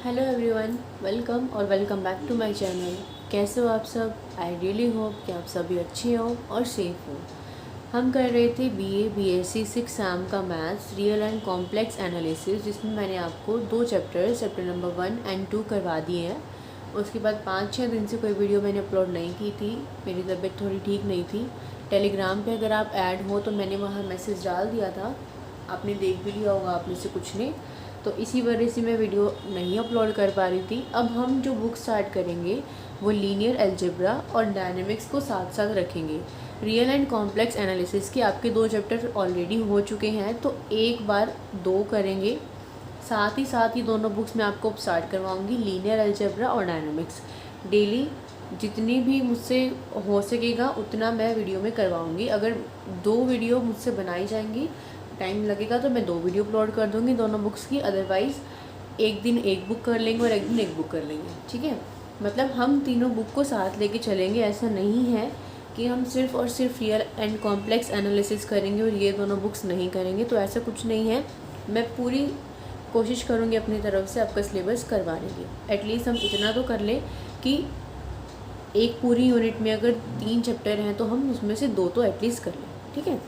Hello everyone, welcome और welcome back to my channel. कैसे हो आप सब? आई रियली होप कि आप सभी अच्छे हो और सेफ हो। हम कर रहे थे BA/BSc 6 सैम का maths real and complex analysis, जिसमें मैंने आपको 2 चैप्टर नंबर 1 एंड 2 करवा दिए हैं। उसके बाद 5-6 दिन से कोई वीडियो मैंने अपलोड नहीं की थी, मेरी तबीयत थोड़ी ठीक नहीं थी। टेलीग्राम पे अगर आप ऐड हो तो मैंने वहाँ मैसेज डाल दिया था, आपने देख भी लिया होगा आप में से कुछ ने, तो इसी वजह से मैं वीडियो नहीं अपलोड कर पा रही थी। अब हम जो बुक स्टार्ट करेंगे वो लीनियर अलजेब्रा और डायनेमिक्स को साथ साथ रखेंगे। रियल एंड कॉम्प्लेक्स एनालिसिस के आपके 2 चैप्टर ऑलरेडी हो चुके हैं, तो एक बार 2 करेंगे। साथ ही दोनों बुक्स मैं आपको स्टार्ट करवाऊँगी, लीनियर अलजेब्रा और डायनेमिक्स। डेली जितनी भी मुझसे हो सकेगा उतना मैं वीडियो में करवाऊँगी। अगर 2 वीडियो मुझसे बनाई जाएंगी, टाइम लगेगा तो मैं 2 वीडियो अपलोड कर दूँगी दोनों बुक्स की। अदरवाइज़ एक दिन एक बुक कर लेंगे और एक दिन एक बुक कर लेंगे, ठीक है। मतलब हम तीनों बुक को साथ लेके चलेंगे। ऐसा नहीं है कि हम सिर्फ़ और सिर्फ रियल एंड कॉम्प्लेक्स एनालिसिस करेंगे और ये दोनों बुक्स नहीं करेंगे, तो ऐसा कुछ नहीं है। मैं पूरी कोशिश करूँगी अपनी तरफ से आपका सिलेबस करवाने की। एटलीस्ट हम इतना तो कर लें कि एक पूरी यूनिट में अगर 3 चैप्टर हैं तो हम उसमें से 2 तो एटलीस्ट कर लें, ठीक है।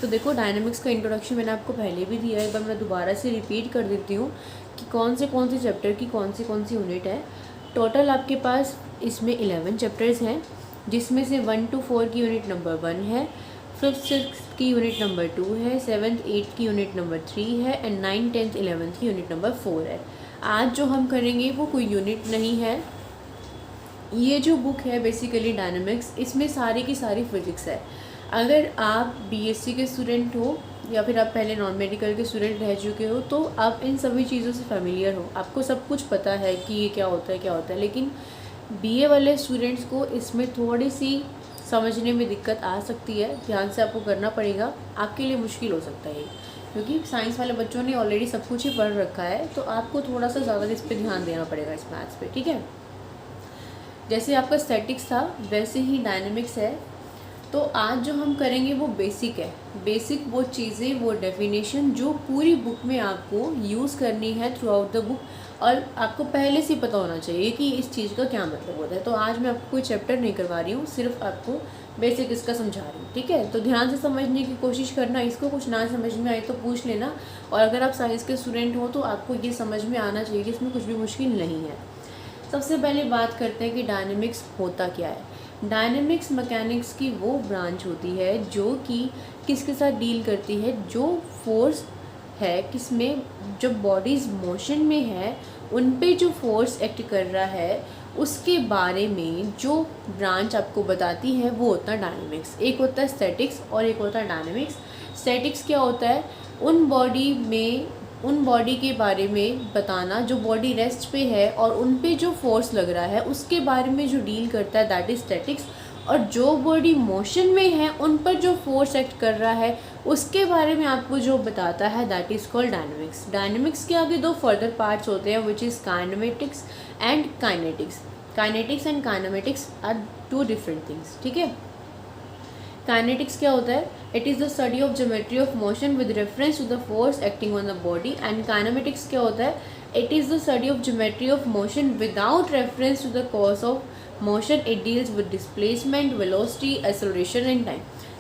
तो देखो, डायनामिक्स का इंट्रोडक्शन मैंने आपको पहले भी दिया है, एक बार मैं दोबारा से रिपीट कर देती हूँ कि कौन से चैप्टर की कौन सी यूनिट है। टोटल आपके पास इसमें 11 चैप्टर्स हैं, जिसमें से 1 to 4 की यूनिट नंबर 1 है, 5th 6th की यूनिट नंबर 2 है, 7th 8th की यूनिट नंबर 3 है एंड 9th 10th 11th की यूनिट नंबर 4 है। आज जो हम करेंगे वो कोई यूनिट नहीं है, ये जो बुक है बेसिकली डायनामिक्स, इसमें सारी की सारी फिज़िक्स है। अगर आप BSc के स्टूडेंट हो या फिर आप पहले नॉन मेडिकल के स्टूडेंट रह चुके हो तो आप इन सभी चीज़ों से फेमिलियर हो, आपको सब कुछ पता है कि ये क्या होता है। लेकिन BA वाले स्टूडेंट्स को इसमें थोड़ी सी समझने में दिक्कत आ सकती है, ध्यान से आपको करना पड़ेगा, आपके लिए मुश्किल हो सकता है क्योंकि साइंस वाले बच्चों ने ऑलरेडी सब कुछ ही पढ़ रखा है, तो आपको थोड़ा सा ज़्यादा इस पर ध्यान देना पड़ेगा, इस मैथ्स पे, ठीक है। जैसे आपका स्टैटिक्स था वैसे ही डायनेमिक्स है। तो आज जो हम करेंगे वो बेसिक है। बेसिक वो चीज़ें, वो डेफिनेशन जो पूरी बुक में आपको यूज़ करनी है थ्रू आउट द बुक, और आपको पहले से पता होना चाहिए कि इस चीज़ का क्या मतलब होता है। तो आज मैं आपको कोई चैप्टर नहीं करवा रही हूँ, सिर्फ आपको बेसिक इसका समझा रही हूँ, ठीक है। तो ध्यान से समझने की कोशिश करना, इसको कुछ ना समझ में आए तो पूछ लेना। और अगर आप साइंस के स्टूडेंट हो तो आपको ये समझ में आना चाहिए कि इसमें कुछ भी मुश्किल नहीं है। सबसे पहले बात करते हैं कि डायनेमिक्स होता क्या है। डायनेमिक्स मैकेनिक्स की वो ब्रांच होती है जो कि किसके साथ डील करती है, जो फोर्स है किसमें, जब बॉडीज़ मोशन में है उन पे जो फोर्स एक्ट कर रहा है उसके बारे में जो ब्रांच आपको बताती है वो होता है डायनेमिक्स। एक होता है स्टैटिक्स और एक होता है डायनेमिक्स। स्टैटिक्स क्या होता है, उन बॉडी के बारे में बताना जो बॉडी रेस्ट पे है और उन पे जो फोर्स लग रहा है उसके बारे में जो डील करता है, दैट इज़ स्टैटिक्स। और जो बॉडी मोशन में है उन पर जो फोर्स एक्ट कर रहा है उसके बारे में आपको जो बताता है, that is called dynamics. Dynamics के आगे 2 फर्दर पार्ट्स होते हैं, which is kinematics and kinetics. Kinetics and kinematics are 2 different things, ठीक है। काइनेटिक्स क्या होता है, it is the study of geometry of motion with reference to the force acting on the body. And kinematics क्या होता है, it is the study of geometry of motion without reference to the cause of motion. It deals with displacement, velocity, acceleration and time.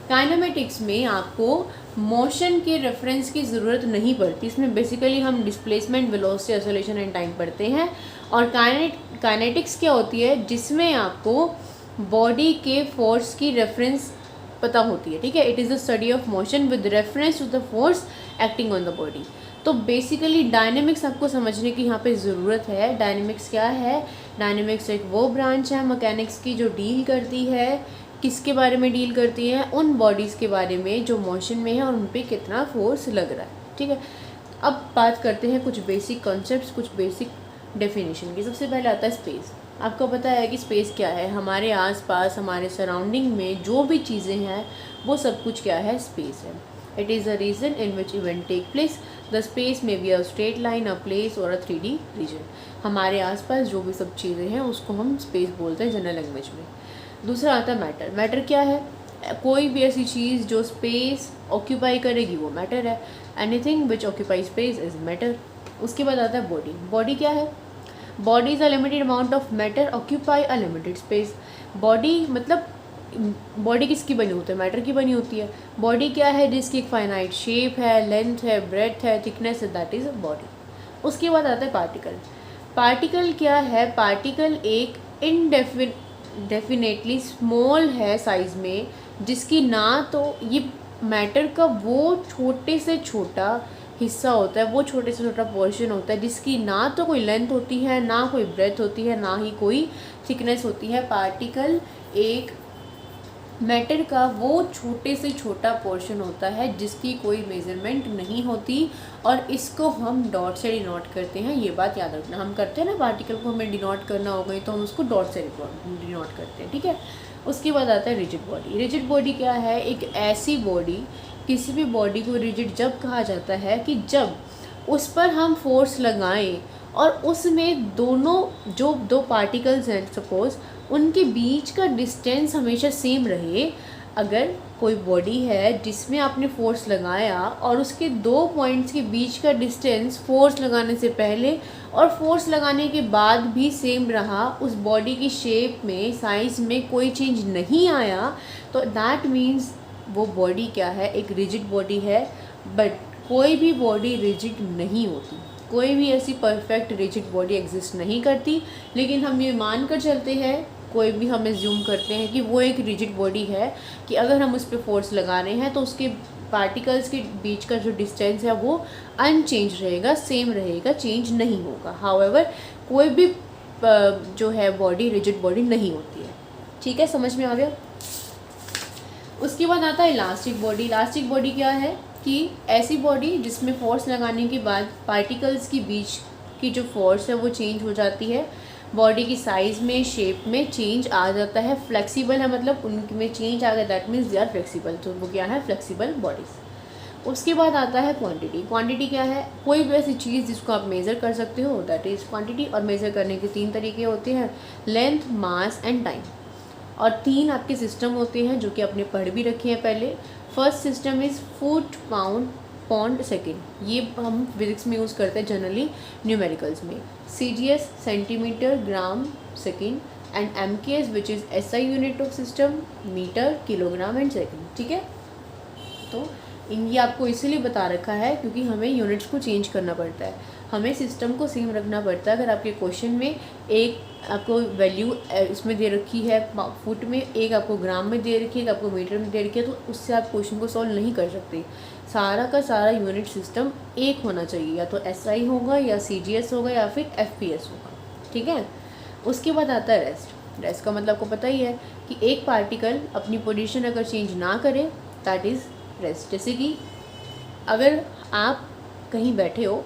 Kinematics में आपको motion के reference की ज़रूरत नहीं पड़ती, इसमें बेसिकली हम displacement, velocity, acceleration and time पढ़ते हैं। और काइनेटिक्स क्या होती है, जिसमें आपको बॉडी के फोर्स की रेफरेंस पता होती है, ठीक है। It is the study of motion with reference to the force acting on the body. तो बेसिकली डायनेमिक्स आपको समझने की यहाँ पे ज़रूरत है। डायनेमिक्स क्या है, डायनेमिक्स एक वो ब्रांच है मैकेनिक्स की जो डील करती है, किसके बारे में डील करती है, उन बॉडीज़ के बारे में जो मोशन में है और उन पर कितना फोर्स लग रहा है, ठीक है। अब बात करते हैं कुछ बेसिक कॉन्सेप्ट्स, कुछ बेसिक डेफिनेशन की। सबसे पहले आता है स्पेस। आपको पता है कि स्पेस क्या है, हमारे आसपास, हमारे सराउंडिंग में जो भी चीज़ें हैं वो सब कुछ क्या है, स्पेस है। It is a region in which event take place. The space may be a straight line, a place और अ 3D रीजन। हमारे आसपास जो भी सब चीज़ें हैं उसको हम स्पेस बोलते हैं जनरल लैंग्वेज में। दूसरा आता है मैटर। मैटर क्या है, कोई भी ऐसी चीज़ जो स्पेस ऑक्यूपाई करेगी वो मैटर है। Anything which occupy space is matter. उसके बाद आता है बॉडी। बॉडी क्या है, body is a limited amount of matter occupy a limited space. Body मतलब बॉडी किसकी बनी होती है? मैटर की बनी होती है। बॉडी क्या है? जिसकी एक फाइनाइट शेप है, लेंथ है, ब्रेथ है, थिकनेस है, दैट इज़ अ बॉडी। उसके बाद आता है पार्टिकल। पार्टिकल क्या है? पार्टिकल एक डेफिनेटली स्मॉल है साइज़ में, जिसकी ना तो ये मैटर का वो छोटे से छोटा हिस्सा होता है, वो छोटे से छोटा पोर्शन होता है, जिसकी ना तो कोई लेंथ होती है, ना कोई ब्रेथ होती है, ना ही कोई थिकनेस होती है। पार्टिकल एक मैटर का वो छोटे से छोटा पोर्शन होता है जिसकी कोई मेजरमेंट नहीं होती, और इसको हम डॉट से डिनोट करते हैं। ये बात याद रखना, हम करते हैं ना पार्टिकल को हमें डिनोट करना हो गई तो हम उसको डॉट से डिनोट करते हैं, ठीक है। उसके बाद आता है रिजिड बॉडी। रिजिड बॉडी क्या है? एक ऐसी बॉडी, किसी भी बॉडी को रिजिड जब कहा जाता है कि जब उस पर हम फोर्स लगाएं और उसमें दोनों जो दो पार्टिकल्स हैं सपोज़, उनके बीच का डिस्टेंस हमेशा सेम रहे। अगर कोई बॉडी है जिसमें आपने फोर्स लगाया और उसके दो पॉइंट्स के बीच का डिस्टेंस फोर्स लगाने से पहले और फोर्स लगाने के बाद भी सेम रहा, उस बॉडी की शेप में, साइज़ में कोई चेंज नहीं आया, तो दैट मीन्स वो बॉडी क्या है? एक रिजिड बॉडी है। बट कोई भी बॉडी रिजिड नहीं होती, कोई भी ऐसी परफेक्ट रिजिड बॉडी एग्जिस्ट नहीं करती, लेकिन हम ये मान कर चलते हैं, कोई भी हम एज्यूम करते हैं कि वो एक रिजिड बॉडी है, कि अगर हम उस पर फोर्स लगा रहे हैं तो उसके पार्टिकल्स के बीच का जो डिस्टेंस है वो अनचेंज रहेगा, सेम रहेगा, चेंज नहीं होगा। हाउएवर कोई भी जो है बॉडी रिजिड बॉडी नहीं होती है, ठीक है, समझ में आ गया। उसके बाद आता है इलास्टिक बॉडी। इलास्टिक बॉडी क्या है? कि ऐसी बॉडी जिसमें फोर्स लगाने के बाद पार्टिकल्स के बीच की जो फोर्स है वो चेंज हो जाती है, बॉडी की साइज़ में, शेप में चेंज आ जाता है, फ्लेक्सिबल है, मतलब उनमें चेंज आ गया, that means they are flexible, तो वो क्या है? Flexible bodies. उसके बाद आता है क्वांटिटी। क्वांटिटी क्या है? कोई भी ऐसी चीज़ जिसको आप मेज़र कर सकते हो, दैट इज़ क्वांटिटी। और मेज़र करने के 3 तरीके होते हैं, लेंथ, मास एंड टाइम। और 3 आपके सिस्टम होते हैं जो कि आपने पढ़ भी रखे हैं पहले। First system is foot, pound, pound, second. ये हम फिजिक्स में यूज़ करते हैं जनरली न्यूमेरिकल्स में। CGS centimetre, gram, second, and MKS which is SI unit of system, metre, kilogram and second, ठीक है। तो ये आपको इसीलिए बता रखा है क्योंकि हमें यूनिट्स को चेंज करना पड़ता है, हमें सिस्टम को सेम रखना पड़ता है। अगर आपके क्वेश्चन में एक आपको वैल्यू इसमें दे रखी है फुट में, एक आपको ग्राम में दे रखी है, एक आपको मीटर में दे रखी है, तो उससे आप क्वेश्चन को सॉल्व नहीं कर सकते। सारा का सारा यूनिट सिस्टम एक होना चाहिए, या तो SI होगा या CGS होगा या फिर FPS होगा, ठीक है। उसके बाद आता है रेस्ट। रेस्ट का मतलब आपको पता ही है कि एक पार्टिकल अपनी पोजीशन अगर चेंज ना करे, दैट इज़ रेस्ट। जैसे कि अगर आप कहीं बैठे हो,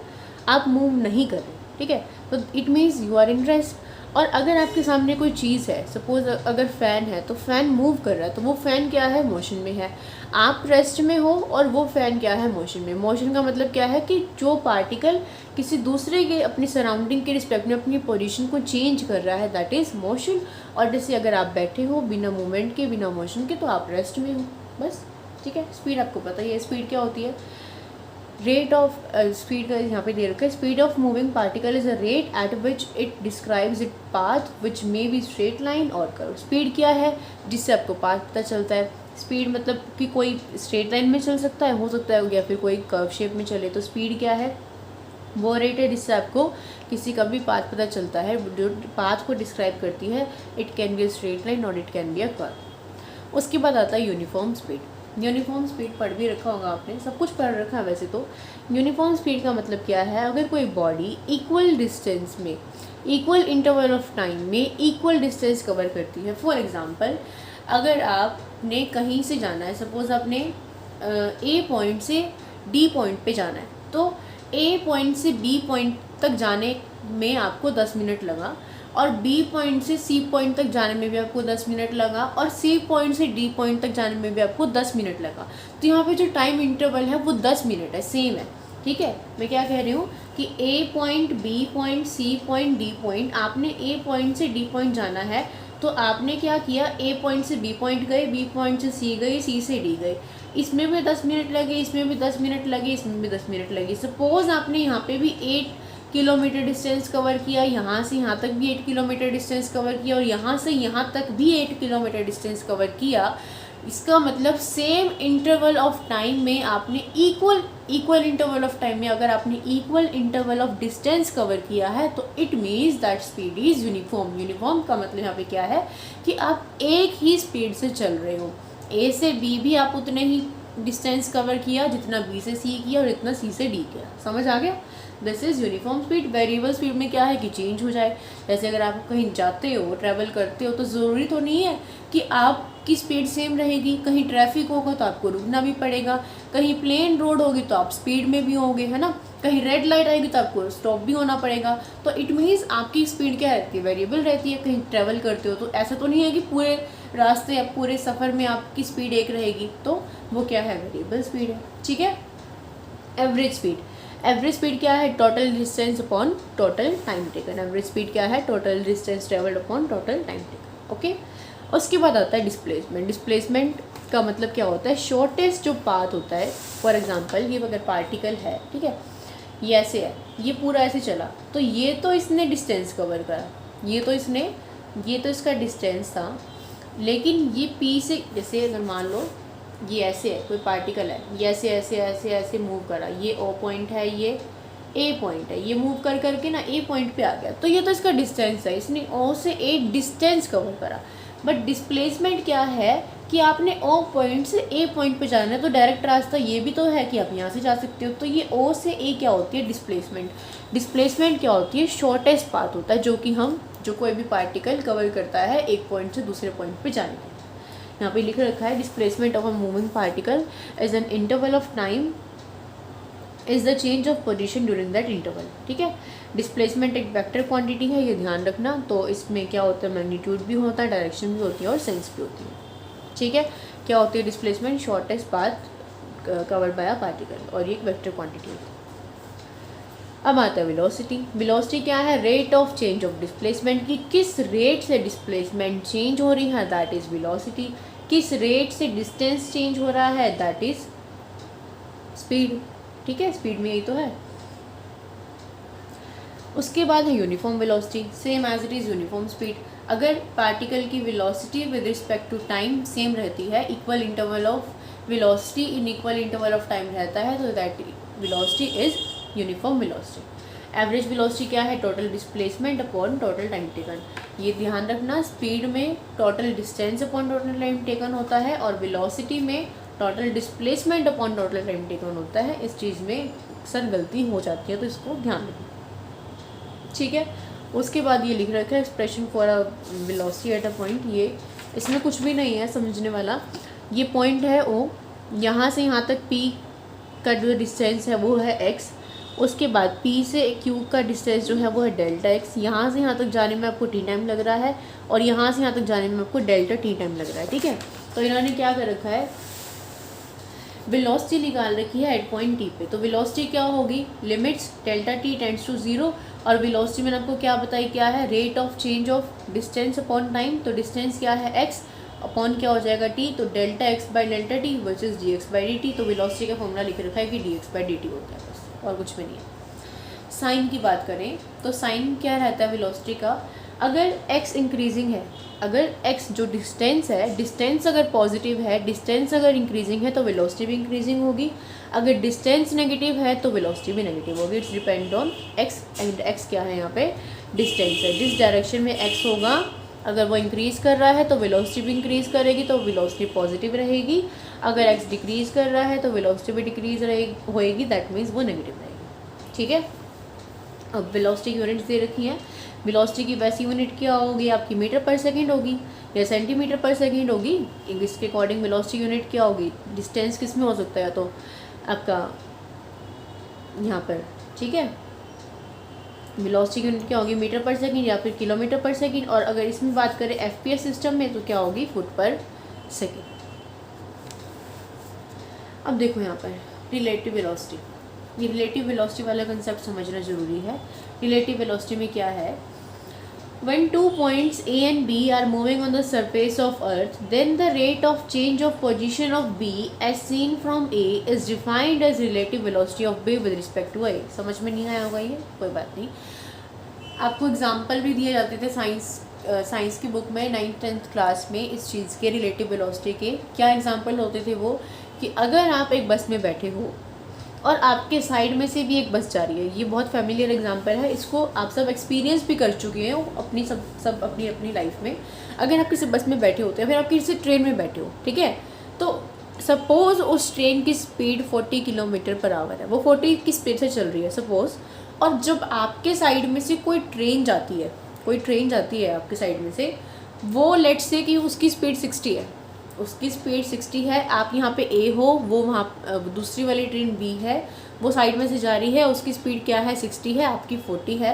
आप मूव नहीं कर रहे, ठीक है, तो it means you are in rest. और अगर आपके सामने कोई चीज़ है, सपोज अगर फ़ैन है तो फ़ैन मूव कर रहा है, तो वो फ़ैन क्या है? मोशन में है। आप रेस्ट में हो और वो फ़ैन क्या है? मोशन में। मोशन का मतलब क्या है? कि जो पार्टिकल किसी दूसरे के अपनी सराउंडिंग के रिस्पेक्ट में अपनी पोजीशन को चेंज कर रहा है, दैट इज़ मोशन। और जैसे अगर आप बैठे हो बिना मूवमेंट के, बिना मोशन के, तो आप रेस्ट में हो, बस, ठीक है। स्पीड आपको पता ही है, स्पीड क्या होती है? रेट ऑफ स्पीड का यहाँ पे दे रखा है, speed of moving particle is a rate at which it describes it path which may be straight line और कर्व। स्पीड क्या है? जिससे आपको पाथ पता चलता है। स्पीड मतलब कि कोई स्ट्रेट लाइन में चल सकता है, हो सकता है, या फिर कोई कर्व शेप में चले। तो स्पीड क्या है? वो रेट है जिससे आपको किसी का भी पाथ पता चलता है, जो पाथ को डिस्क्राइब करती है। It can be a straight line और it can be a curve. उसके बाद आता है यूनिफॉर्म स्पीड। यूनिफॉर्म स्पीड पढ़ भी रखा होगा आपने, सब कुछ पढ़ रखा है वैसे तो। यूनिफॉर्म स्पीड का मतलब क्या है? अगर कोई बॉडी इक्वल डिस्टेंस में, इक्वल इंटरवल ऑफ टाइम में इक्वल डिस्टेंस कवर करती है। फॉर एग्जांपल, अगर आपने कहीं से जाना है, सपोज आपने A पॉइंट से D पॉइंट पे जाना है, तो A पॉइंट से B पॉइंट तक जाने में आपको 10 मिनट लगा, और B पॉइंट से C पॉइंट तक जाने में भी आपको 10 मिनट लगा, और C पॉइंट से D पॉइंट तक जाने में भी आपको 10 मिनट लगा। तो यहाँ पे जो टाइम इंटरवल है वो 10 मिनट है, सेम है, ठीक है। मैं क्या कह रही हूँ कि A point, B point, C point, D point, आपने A पॉइंट से D पॉइंट जाना है, तो आपने क्या किया? A पॉइंट से B पॉइंट गए, B पॉइंट से C गए, C से D गए। इसमें भी 10 मिनट लगे, इसमें भी 10 मिनट लगे, इसमें भी 10 मिनट लगे। सपोज़ आपने यहाँ पे भी 8 किलोमीटर डिस्टेंस कवर किया, यहाँ से यहाँ तक भी 8 किलोमीटर डिस्टेंस कवर किया, और यहाँ से यहाँ तक भी 8 किलोमीटर डिस्टेंस कवर किया। इसका मतलब सेम इंटरवल ऑफ टाइम में आपने इक्वल इंटरवल ऑफ टाइम में अगर आपने equal interval of distance cover किया है तो it means that speed is uniform. Uniform का मतलब यहाँ पे क्या है कि आप एक ही स्पीड से चल रहे हो। ए से बी भी आप उतने ही डिस्टेंस कवर किया जितना बी से सी किया और इतना सी से डी किया। समझ आ गया? This is uniform speed. Variable speed में क्या है कि चेंज हो जाए। जैसे अगर आप कहीं जाते हो, ट्रैवल करते हो, तो ज़रूरी तो नहीं है कि आपकी स्पीड सेम रहेगी। कहीं ट्रैफिक होगा तो आपको रुकना भी पड़ेगा, कहीं प्लेन रोड होगी तो आप स्पीड में भी होंगे, है ना, कहीं रेड लाइट आएगी तो आपको स्टॉप भी होना पड़ेगा। तो इट मीन्स आपकी स्पीड क्या रहती है? वेरिएबल रहती है। कहीं ट्रैवल करते हो तो ऐसा तो नहीं है कि पूरे रास्ते या पूरे सफ़र में आपकी स्पीड एक रहेगी, तो वो क्या है? वेरिएबल स्पीड है। ठीक है। Average speed. एवरेज स्पीड क्या है? Total distance upon total time taken. Average speed क्या है? Total distance travelled upon total time taken. Okay. उसके बाद आता है डिस्प्लेसमेंट। डिस्प्लेसमेंट का मतलब क्या होता है? शॉर्टेस्ट जो पाथ होता है। फॉर एग्जांपल ये अगर पार्टिकल है, ठीक है, ये ऐसे है, ये पूरा ऐसे चला, तो ये तो इसने डिस्टेंस कवर करा, ये तो इसका डिस्टेंस था, लेकिन ये पी से, जैसे अगर मान लो ये ऐसे है, कोई पार्टिकल है, ये ऐसे ऐसे ऐसे ऐसे मूव करा, ये ओ पॉइंट है, ये ए पॉइंट है, ये मूव कर करके ना ए पॉइंट पे आ गया, तो ये तो इसका डिस्टेंस है, इसने ओ से एक डिस्टेंस कवर करा। बट डिस्प्लेसमेंट क्या है कि आपने ओ पॉइंट से ए पॉइंट पे जाना है, तो डायरेक्ट रास्ता ये भी तो है कि आप यहाँ से जा सकते हो। तो ये ओ से ए क्या होती है? डिस्प्लेसमेंट। डिस्प्लेसमेंट क्या होती है? शॉर्टेस्ट पाथ होता है जो कोई भी पार्टिकल कवर करता है एक पॉइंट से दूसरे पॉइंट पे जाने के लिए। यहाँ पे लिख रखा है displacement of a moving particle as an interval of time is the change of position during that interval. ठीक है। डिस्प्लेसमेंट एक वेक्टर क्वांटिटी है, ये ध्यान रखना। तो इसमें क्या होता है? मैग्नीट्यूड भी होता है, डायरेक्शन भी होती है और सेंस भी होती है। ठीक है। क्या होती है displacement? Shortest path covered by a particle, और ये एक वेक्टर क्वांटिटी होती है। अब आता है वेलोसिटी। वेलोसिटी क्या है? Rate of change of displacement, की किस रेट से डिस्प्लेसमेंट चेंज हो रही है, दैट इज़ वेलोसिटी। किस रेट से डिस्टेंस चेंज हो रहा है, दैट इज़ स्पीड। ठीक है, स्पीड में यही तो है। उसके बाद है uniform velocity, same as it is uniform speed. अगर पार्टिकल की velocity with respect to time same रहती है, equal interval of velocity in equal interval of time रहता है, तो that velocity is uniform velocity. Average velocity क्या है? Total displacement upon total time taken. ये ध्यान रखना, स्पीड में total distance upon total time taken होता है, और वेलोसिटी में total displacement upon total time taken होता है। इस चीज़ में अक्सर गलती हो जाती है, तो इसको ध्यान रखना। ठीक है। उसके बाद ये लिख रखा है expression for a velocity at a point. ये इसमें कुछ भी नहीं है समझने वाला। ये पॉइंट है ओ, यहाँ से यहाँ तक पी का जो डिस्टेंस है वो है एक्स। उसके बाद P से Q का डिस्टेंस जो है वो है डेल्टा एक्स। यहाँ से यहाँ तक जाने में आपको T टाइम लग रहा है, और यहाँ से यहाँ तक जाने में आपको डेल्टा T टाइम लग रहा है। ठीक है। तो इन्होंने क्या कर रखा है? वेलोसिटी निकाल रखी है एट पॉइंट T पे। तो वेलोसिटी क्या होगी? Limits delta T tends to 0, और वेलोसिटी मैंने आपको क्या बताई क्या है? Rate of change of distance upon time. तो डिस्टेंस क्या है? x, अपॉन क्या हो जाएगा? t, तो delta x by delta T versus D X by D T. तो वेलोसिटी का फॉर्मूला लिख रखा है कि D X by D T होता है, बस और कुछ भी नहीं है। साइन की बात करें तो साइन क्या रहता है वेलोसिटी का? अगर x इंक्रीजिंग है, अगर x जो डिस्टेंस है, डिस्टेंस अगर पॉजिटिव है, डिस्टेंस अगर इंक्रीजिंग है तो वेलोसिटी भी इंक्रीजिंग होगी। अगर डिस्टेंस नेगेटिव है तो वेलोसिटी भी नेगेटिव होगी। It's depend on x, and x क्या है यहाँ पे? डिस्टेंस है। जिस डायरेक्शन में x होगा, अगर वो इंक्रीज़ कर रहा है तो वेलोसिटी भी इंक्रीज़ करेगी, तो वेलोसिटी पॉजिटिव रहेगी। अगर x डिक्रीज़ कर रहा है तो वेलोसिटी भी डिक्रीज़ होएगी, दैट मीन्स वो नेगेटिव रहेगी। ठीक है। अब वेलोसिटी की यूनिट्स दे रखी हैं। वेलोसिटी की वैसी यूनिट क्या होगी आपकी? मीटर पर सेकंड होगी या सेंटीमीटर पर सेकंड होगी। इंग्लिश के अकॉर्डिंग वेलोसिटी यूनिट क्या होगी? डिस्टेंस किस में हो सकता है? या तो आपका यहाँ पर, ठीक है, वेलोसिटी यूनिट क्या होगी? मीटर पर सेकंड या फिर किलोमीटर पर सेकंड। और अगर इसमें बात करें FPS सिस्टम में तो क्या होगी? फुट पर सेकंड। अब देखो यहाँ पर रिलेटिव वेलोसिटी। ये रिलेटिव वेलोसिटी वाला कंसेप्ट समझना ज़रूरी है। रिलेटिव वेलोसिटी में क्या है? When two points A and B are moving on the surface of Earth, then the rate of change of position of B as seen from A is defined as relative velocity of B with respect to A. समझ में नहीं आया होगा ये, कोई बात नहीं. आपको एग्जाम्पल भी दिए जाते थे साइंस की बुक में 9th-10th क्लास में इस चीज़ के रिलेटिव वेलोसिटी के. क्या एग्जाम्पल होते थे वो, कि अगर आप एक बस में बैठे हो और आपके साइड में से भी एक बस जा रही है. ये बहुत फैमिलियर एग्जांपल है, इसको आप सब एक्सपीरियंस भी कर चुके हैं अपनी सब अपनी अपनी लाइफ में. अगर आप किसी बस में बैठे होते हैं, फिर आप किसी ट्रेन में बैठे हो, ठीक है, तो सपोज़ उस ट्रेन की स्पीड 40 किलोमीटर पर आवर है, वो 40 की स्पीड से चल रही है सपोज़. और जब आपके साइड में से कोई ट्रेन जाती है आपके साइड में से, वो लेट्स से कि उसकी स्पीड 60 है, उसकी स्पीड 60 है. आप यहाँ पे A हो, वो वहाँ दूसरी वाली ट्रेन B है, वो साइड में से जा रही है, उसकी स्पीड क्या है 60 है, आपकी 40 है.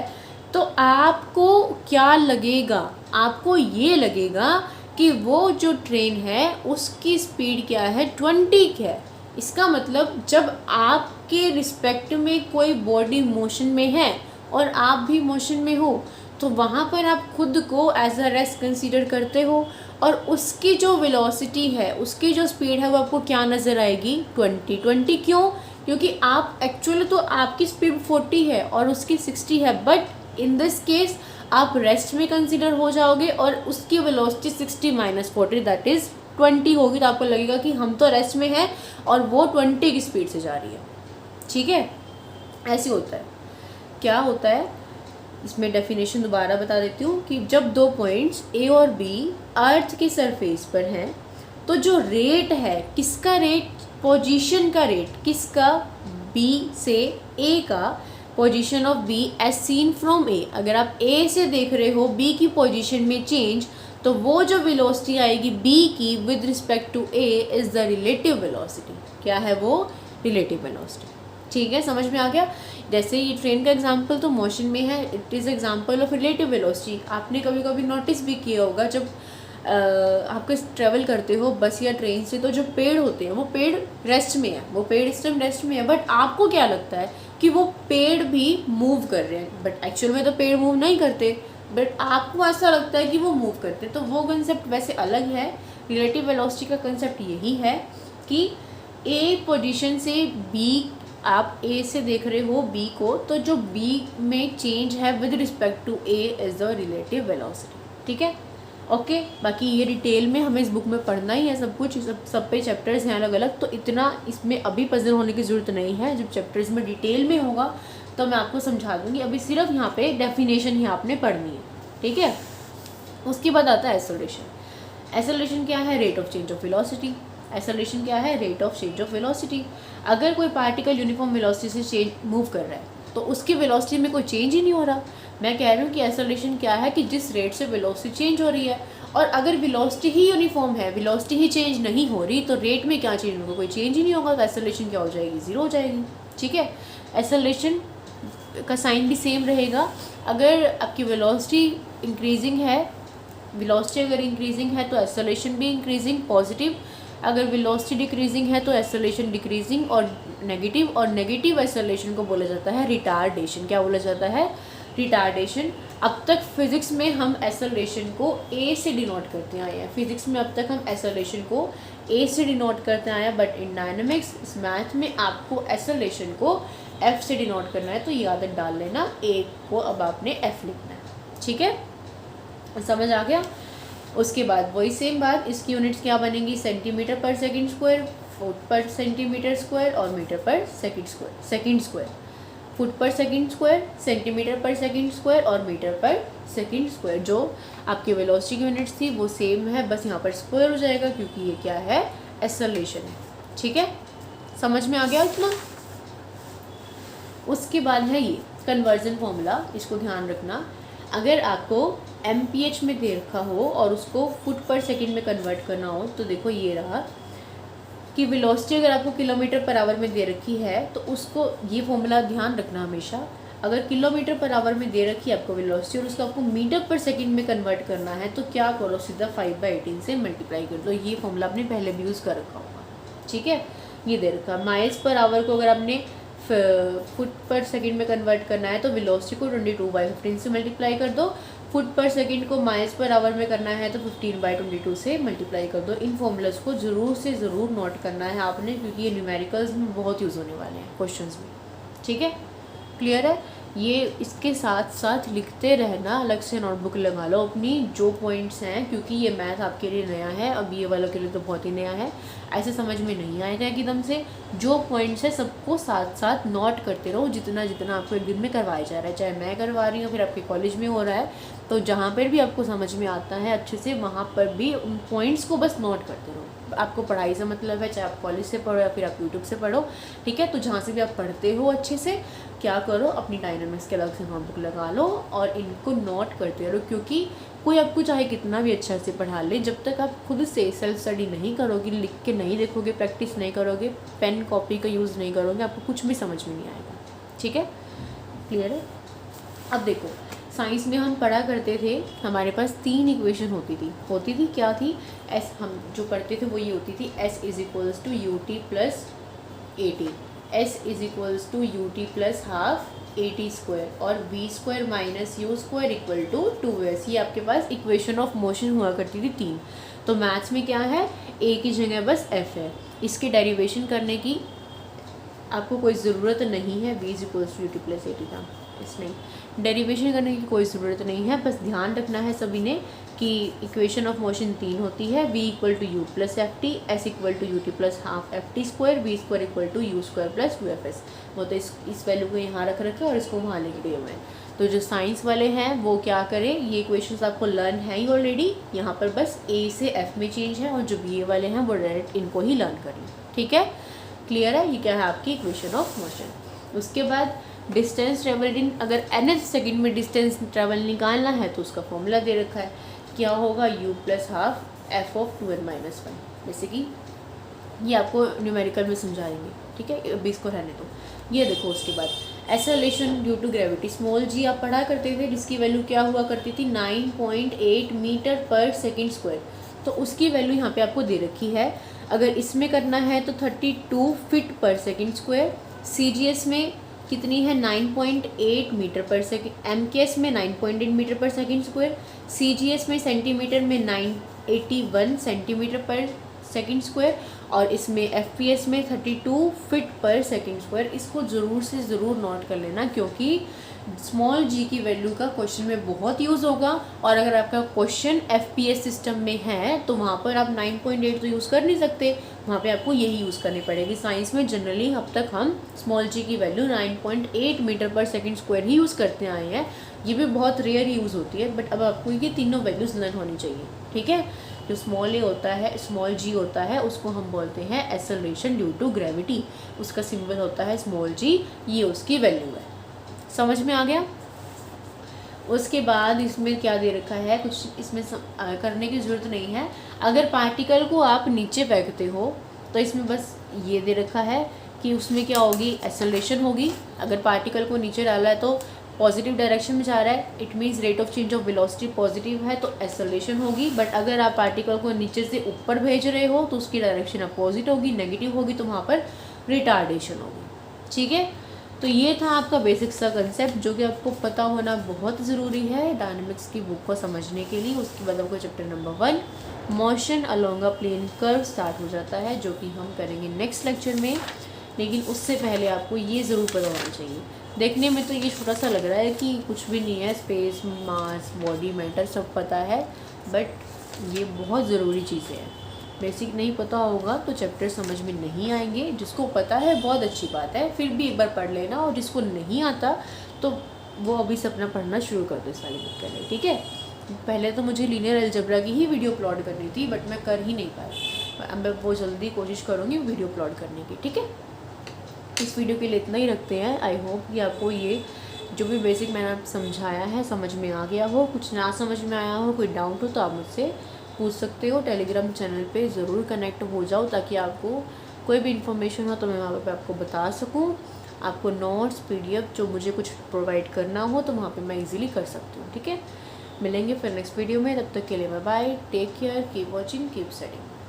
तो आपको क्या लगेगा, आपको ये लगेगा कि वो जो ट्रेन है उसकी स्पीड क्या है 20 है. इसका मतलब जब आपके रिस्पेक्ट में कोई बॉडी मोशन में है और आप भी मोशन में हो, तो वहाँ पर आप खुद को एज अ रेस्ट कंसीडर करते हो, और उसकी जो वेलोसिटी है, उसकी जो स्पीड है, वो आपको क्या नज़र आएगी 20. क्यों? क्योंकि आप एक्चुअली तो आपकी स्पीड 40 है और उसकी 60 है, बट इन दिस केस आप रेस्ट में कंसीडर हो जाओगे और उसकी वेलोसिटी 60 - 40 दैट इज़ 20 होगी. तो आपको लगेगा कि हम तो रेस्ट में हैं और वो 20 की स्पीड से जा रही है. ठीक है, ऐसे होता है. क्या होता है, इसमें डेफिनेशन दोबारा बता देती हूँ कि जब दो पॉइंट्स A और B अर्थ के सरफेस पर हैं, तो जो रेट है, किसका रेट, पोजीशन का रेट, किसका, B से A का, position of B as seen from A. अगर आप A से देख रहे हो B की पोजीशन में चेंज, तो वो जो वेलोसिटी आएगी B की with respect to A is the relative velocity. क्या है वो, रिलेटिव वेलोसिटी. ठीक है, समझ में आ गया. जैसे ये ट्रेन का एग्जांपल तो मोशन में है, it is example of relative velocity. आपने कभी कभी नोटिस भी किया होगा, जब आप ट्रैवल करते हो बस या ट्रेन से, तो जो पेड़ होते हैं वो पेड़ रेस्ट में है, वो पेड़ इस टाइम रेस्ट में है, बट आपको क्या लगता है कि वो पेड़ भी मूव कर रहे हैं, बट एक्चुअल में तो पेड़ मूव नहीं करते, बट आपको ऐसा लगता है कि वो मूव करते. तो वो कंसेप्ट वैसे अलग है. रिलेटिव वेलोसिटी का कंसेप्ट यही है कि ए पोजीशन से B, आप A से देख रहे हो B को, तो जो B में चेंज है with respect to A is the relative velocity. ठीक है, ओके. बाकी ये डिटेल में हमें इस बुक में पढ़ना ही है सब कुछ, सब पे चैप्टर्स हैं अलग अलग, तो इतना इसमें अभी पजल होने की ज़रूरत नहीं है. जब चैप्टर्स में डिटेल में होगा तो मैं आपको समझा दूँगी. अभी सिर्फ यहाँ पे डेफिनेशन ही आपने पढ़नी है. ठीक है, उसके बाद आता है एक्सेलरेशन. एक्सेलरेशन क्या है, rate of change of velocity. Acceleration क्या है, rate of change of velocity. अगर कोई पार्टिकल यूनिफॉर्म वेलोसिटी से मूव कर रहा है, तो उसकी वेलोसिटी में कोई चेंज ही नहीं हो रहा. मैं कह रही हूँ कि एक्सेलरेशन क्या है, कि जिस रेट से वेलोसिटी चेंज हो रही है, और अगर वेलोसिटी ही यूनिफॉर्म है, वेलोसिटी ही चेंज नहीं हो रही, तो रेट में क्या चेंज होगा, कोई चेंज ही नहीं होगा. तो एक्सेलरेशन क्या हो जाएगी, ज़ीरो हो जाएगी. ठीक है, एक्सेलरेशन का साइन भी सेम रहेगा. अगर आपकी वेलोसिटी इंक्रीजिंग है, वेलोसिटी अगर इंक्रीजिंग है तो एक्सेलरेशन भी इंक्रीजिंग पॉजिटिव. अगर वेलोसिटी डिक्रीजिंग है तो एक्सेलरेशन डिक्रीजिंग और नेगेटिव. और नेगेटिव एक्सेलरेशन को बोला जाता है रिटार्डेशन. क्या बोला जाता है, रिटार्डेशन. अब तक फिजिक्स में हम एक्सेलरेशन को A से डिनोट करते आए हैं. फिजिक्स में अब तक हम एक्सेलरेशन को A से डिनोट करते आए हैं, बट इन डायनामिक्स, इस मैथ में आपको एक्सेलरेशन को F से डिनोट करना है. तो ये आदत डाल लेना, A को अब आपने F लिखना है. ठीक है, समझ आ गया. उसके बाद वही सेम बात, इसकी यूनिट्स क्या बनेंगी, सेंटीमीटर पर सेकंड स्क्वायर, फुट पर सेंटीमीटर स्क्वायर और मीटर पर सेकंड स्क्वायर. फुट पर सेकंड स्क्वायर, सेंटीमीटर पर सेकंड स्क्वायर और मीटर पर सेकंड स्क्वायर. जो आपकी वेलोसिटी की यूनिट्स थी वो सेम है, बस यहाँ पर स्क्वायर हो जाएगा क्योंकि ये क्या है, एक्सेलरेशन है. ठीक है, समझ में आ गया इतना. उसके बाद है ये कन्वर्जन फॉर्मूला, इसको ध्यान रखना. अगर आपको MPH में दे रखा हो और उसको फुट पर सेकंड में कन्वर्ट करना हो, तो देखो ये रहा कि वेलोसिटी अगर आपको किलोमीटर पर आवर में दे रखी है, तो उसको, ये फॉर्मूला ध्यान रखना हमेशा. अगर किलोमीटर पर आवर में दे रखी है आपको वेलोसिटी और उसको आपको मीटर पर सेकंड में कन्वर्ट करना है, तो क्या करो, सीधा 5/18 से मल्टीप्लाई कर दो. ये फॉर्मूला आपने पहले भी यूज़ कर रखा होगा. ठीक है, ये दे रखा. माइल्स पर आवर को अगर आपने फुट पर सेकंड में कन्वर्ट करना है, तो वेलोसिटी को 22/15 से मल्टीप्लाई कर दो. फुट पर सेकंड को माइल्स पर आवर में करना है तो 15/22 से मल्टीप्लाई कर दो। इन फॉर्मूलाज को ज़रूर से ज़रूर नोट करना है आपने, क्योंकि ये न्यूमेरिकल्स में बहुत यूज़ होने वाले हैं क्वेश्चंस में। ठीक है, क्लियर है। ये इसके साथ साथ लिखते रहना, अलग से नोटबुक लगा लो अपनी, जो पॉइंट्स हैं, क्योंकि ये मैथ आपके लिए नया है, अब ये वालों के लिए तो बहुत ही नया है, ऐसे समझ में नहीं आएगा एकदम से। जो पॉइंट्स है सबको साथ साथ नोट करते रहो, जितना जितना आपको एक दिन में करवाया जा रहा है, चाहे मैं करवा रही हूँ फिर आपके कॉलेज में हो रहा है, तो जहाँ पर भी आपको समझ में आता है अच्छे से, वहाँ पर भी उन पॉइंट्स को बस नोट करते रहो। आपको पढ़ाई से मतलब है, चाहे आप कॉलेज से पढ़ो या फिर आप यूट्यूब से पढ़ो, ठीक है। तो जहाँ से भी आप पढ़ते हो अच्छे से क्या करो, अपनी डायनामिक्स के अलग से नोटबुक लगा लो और इनको नोट करते रहो, क्योंकि कोई आपको चाहे कितना भी अच्छा से पढ़ा ले, जब तक आप खुद से सेल्फ स्टडी नहीं करोगे, लिख के नहीं देखोगे, प्रैक्टिस नहीं करोगे, पेन कॉपी का यूज़ नहीं करोगे, आपको कुछ भी समझ में नहीं आएगा। ठीक है, क्लियर है। अब देखो, साइंस में हम पढ़ा करते थे, हमारे पास 3 इक्वेशन होती थी। क्या थी? एस, हम जो पढ़ते थे वो ये होती थी, S = UT + AT, S = UT + ½ AT² और V² - U² = 2S। ये आपके पास इक्वेशन ऑफ मोशन हुआ करती थी 3। तो मैथ्स में क्या है, A की जगह बस F है। इसके डेरिवेशन करने की आपको कोई ज़रूरत नहीं है, V = UT + AT का इसमें डेरिवेशन करने की कोई ज़रूरत नहीं है। बस ध्यान रखना है सभी ने कि इक्वेशन ऑफ मोशन 3 होती है, V = U + FT, S = UT + ½ FT², V² = U² + UFS। वो तो इस वैल्यू को यहाँ रख रखे और इसको वहाँ लिख दिए हुए हैं। तो जो साइंस वाले हैं वो क्या करें, ये इक्वेशंस आपको लर्न है ही ऑलरेडी, यहाँ पर बस A से F में चेंज है, और जो BA वाले हैं वो डायरेक्ट इनको ही लर्न कर लें। ठीक है, क्लियर है। ये क्या है आपकी इक्वेशन ऑफ मोशन। उसके बाद डिस्टेंस ट्रेवल्ड इन, अगर nth सेकंड में डिस्टेंस ट्रेवल निकालना है तो उसका फॉर्मूला दे रखा है, क्या होगा, U + ½ F(2n - 1)। जैसे कि ये आपको न्यूमेरिकल में समझाएंगे, ठीक है, अभी इसको रहने दो। ये देखो, उसके बाद acceleration due to gravity, small g आप पढ़ा करते थे, जिसकी वैल्यू क्या हुआ करती थी, 9.8 मीटर/सेकंड²। तो उसकी वैल्यू यहाँ पे आपको दे रखी है। अगर इसमें करना है तो 32 फीट/सेकंड²। CGS में कितनी है, 9.8 मीटर/सेकंड, MKS में 9.8 मीटर/सेकंड², CGS में सेंटीमीटर में 981 सेंटीमीटर/सेकंड², और इसमें FPS में 32 फीट/सेकंड²। इसको ज़रूर से ज़रूर नोट कर लेना, क्योंकि स्मॉल g की वैल्यू का क्वेश्चन में बहुत यूज़ होगा। और अगर आपका क्वेश्चन FPS सिस्टम में है तो वहाँ पर आप 9.8 तो यूज़ कर नहीं सकते, वहाँ पे आपको यही यूज़ करनी पड़ेगी। साइंस में जनरली अब तक हम स्मॉल g की वैल्यू 9.8 मीटर/सेकंड² ही यूज़ करते आए हैं। ये भी बहुत रेयर यूज़ होती है, बट अब आपको ये तीनों वैल्यूज़ लर्न होनी चाहिए। ठीक है, जो स्मॉल a होता है, स्मॉल g होता है, उसको हम बोलते हैं एक्सेलरेशन ड्यू टू ग्रेविटी, उसका सिंबल होता है स्मॉल g, ये उसकी वैल्यू है। समझ में आ गया। उसके बाद इसमें क्या दे रखा है, कुछ इसमें करने की ज़रूरत नहीं है। अगर पार्टिकल को आप नीचे फेंकते हो तो इसमें बस ये दे रखा है कि उसमें क्या होगी, एक्सेलरेशन होगी। अगर पार्टिकल को नीचे डाला है तो पॉजिटिव डायरेक्शन में जा रहा है, it means rate of change of velocity positive है, तो एक्सेलरेशन होगी। बट अगर आप पार्टिकल को नीचे से ऊपर भेज रहे हो तो उसकी डायरेक्शन अपोजिट होगी, नेगेटिव होगी, तो वहाँ पर रिटार्डेशन होगी। ठीक है, तो ये था आपका बेसिक सा कंसेप्ट, जो कि आपको पता होना बहुत ज़रूरी है डायनामिक्स की बुक को समझने के लिए। उसके बाद आपको chapter number 1 motion along a plane curve start हो जाता है, जो कि हम करेंगे नेक्स्ट लेक्चर में। लेकिन उससे पहले आपको ये ज़रूर पता होना चाहिए। देखने में तो ये छोटा सा लग रहा है कि कुछ भी नहीं है, स्पेस, मास, बॉडी, मैटर सब पता है, बट ये बहुत ज़रूरी चीज़ें हैं। बेसिक नहीं पता होगा तो चैप्टर समझ में नहीं आएंगे। जिसको पता है बहुत अच्छी बात है, फिर भी एक बार पढ़ लेना, और जिसको नहीं आता तो वो अभी से अपना पढ़ना शुरू कर दो इस वाली बुक के लिए। ठीक है, पहले तो मुझे लीनियर अलजेब्रा की ही वीडियो अपलोड करनी थी, बट मैं कर ही नहीं पाई। अब मैं बहुत जल्दी कोशिश करूँगी वीडियो अपलोड करने की। ठीक है, इस वीडियो के लिए इतना ही रखते हैं। आई होप कि आपको ये जो भी बेसिक मैंने समझाया है समझ में आ गया हो। कुछ ना समझ में आया हो, कोई डाउट हो तो आप मुझसे पूछ सकते हो। टेलीग्राम चैनल पे ज़रूर कनेक्ट हो जाओ, ताकि आपको कोई भी इन्फॉर्मेशन हो तो मैं वहाँ पे आपको बता सकूँ। आपको नोट्स, PDF जो मुझे कुछ प्रोवाइड करना हो तो वहाँ पे मैं इजीली कर सकती हूँ। ठीक है, मिलेंगे फिर नेक्स्ट वीडियो में, तब तक के लिए bye bye, take care, keep watching, keep studying.